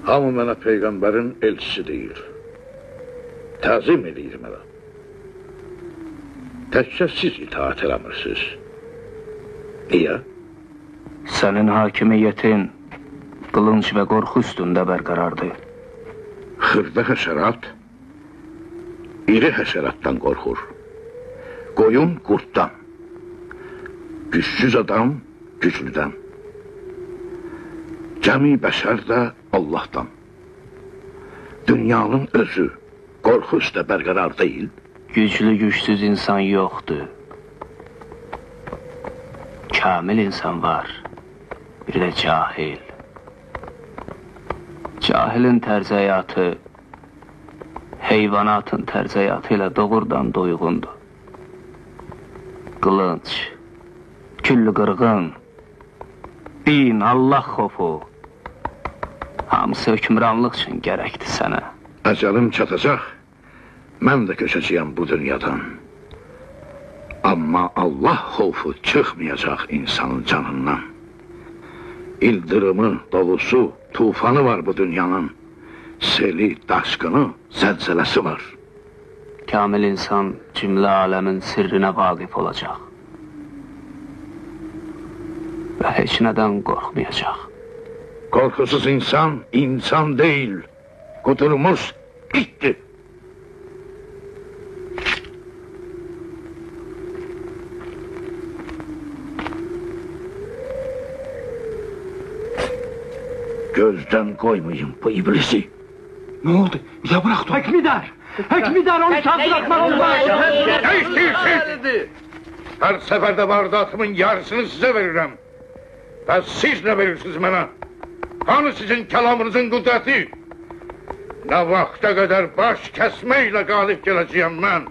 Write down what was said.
Hamı mənə Peyğəmbərin elçisi deyir. Təzim edir mənə. Təkcə siz itaat eləmirsiniz. Niyə? Sənin hakimiyyətin qılınc və qorxu üstündə bərqərardır. Xırda həşərat iri həşəratdan qorxur. Qoyun qurtdan. Gücsüz adam güclüdən. Cəmi bəşər də Allahdan. Dünyanın özü qorxu üstə bərqərar deyil. Güclü gücsüz insan yoxdur. Kamil insan var. Bir də cahil. Cahilin tərz həyatı heyvanatın tərz həyatı ilə doğrudan doyğundur. Qılınc, küllü qırğın, din, Allah xofu, hamısı hökmranlıq üçün gərəkdir sənə. Əcəlim çatacaq, mən də köçəcəyəm bu dünyadan. Amma Allah xofu çıxmayacaq insanın canından. İldırımı, dolusu, tufanı var bu dünyanın. Seli, daşqını, zəlzələsi var. Kamil insan cümlə aləmin sirrinə vaqif olacaq. Və heç nədən qorxmayacaq. Qorxusuz insan, insan deyil. Qudurmuş itdir. Gözdən qoymayın bu iblisi. Ne oldu? Ya bıraktı. Hekmidar! Hekmidar onu sağ bırakmak olmaz! Ne istiyorsun? Her seferde vardatımın yarısını size veririm. Ve siz ne verirsiniz bana? Hani sizin kelamınızın kudreti? Ne vakte kadar baş kesmeyle galip geleceğim ben?